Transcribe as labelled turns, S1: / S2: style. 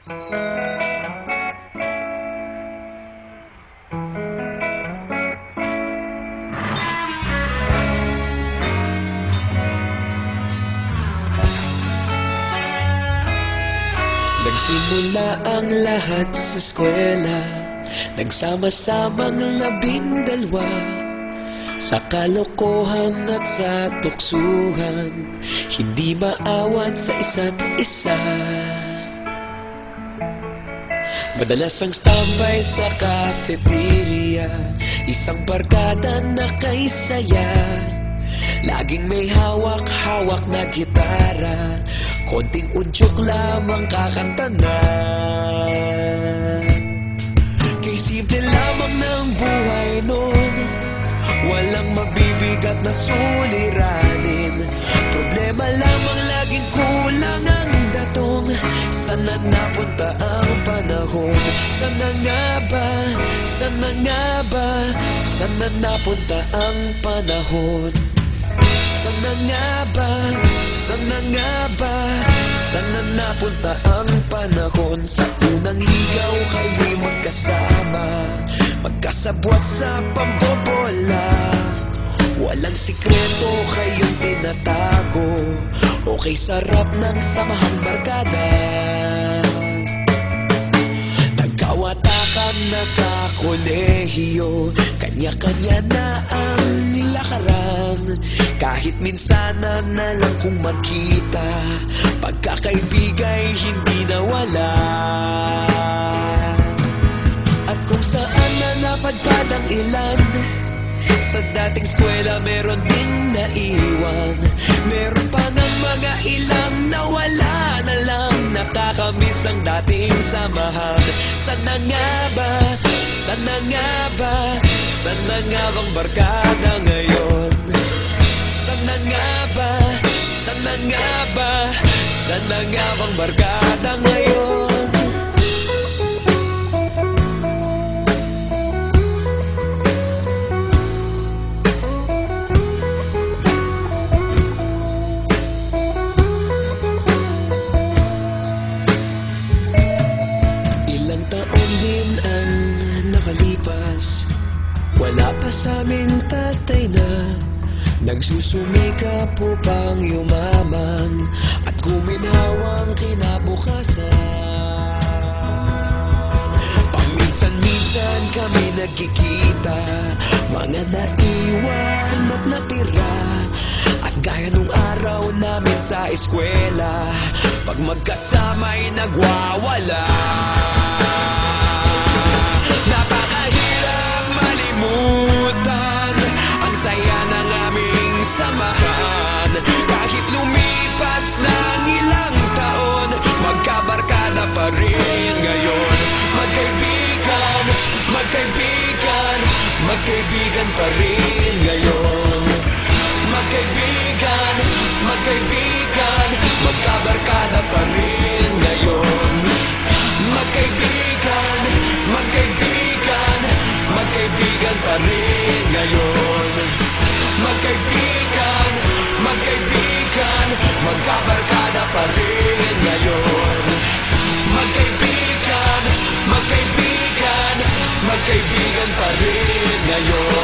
S1: Nagsimula ang lahat sa eskwela, nagsama-samang 12 sa kalokohan at sa tuksuhan, hindi maawat sa isa't isa. Madalas ang standby sa cafeteria, isang barkada na kay saya. Laging may hawak-hawak na gitara, konting udyok lamang kakanta na. Kay simple lamang ng buhay noon, walang mabibigat na suliranin. Problema lamang laging kulang ang datong. Sana napunta ang panahon? Sana nga ba? Sana nga ba? Sana napunta ang panahon? Sana nga ba? Sana nga ba? Sana napunta ang panahon? Sa unang ligaw kayo'y magkasama, magkasabwat sa pambobola. Walang sikreto kayong tinatago, okay sarap ng samahang barkada. Nagkawatakan na sa kolehiyo, kanya-kanya na ang lakaran. Kahit minsanan na lang kung magkita, pagkakaibigay hindi nawala. At kung saan na napadpad ang ilan, sa dating eskwela meron ding naiwan. Meron pa ng mga ilang nawala na lang, nakakamiss ang dating samahan. Sana nga ba? Sana nga ba? Sana nga bang barkada ngayon? Sana nga ba? Sana nga ba? Sana nga bang barkada ngayon? Ilang taon din ang nakalipas, wala pa sa aming tatay na nagsusumikap upang yumaman at guminhawang kinabukasan. Paminsan-minsan kami nagkikita, mga naiwan at natira. At gaya nung araw namin sa eskwela, pag magkasama'y nagwawala. Napakahirap malimutan ang saya ng aming samahan. Kahit lumipas ng ilang taon, magkabarkada pa rin ngayon. Magkaibigan, magkaibigan, magkaibigan pa rin ngayon. Magkaibigan, magkaibigan, magkabarkada pa rin ngayon. Magkaibigan, magkaibigan, magkaibigan pa rin ngayon. Magkaibigan, magkaibigan, magkabarkada pa rin ngayon. Magkaibigan, magkaibigan, magkaibigan pa rin ngayon.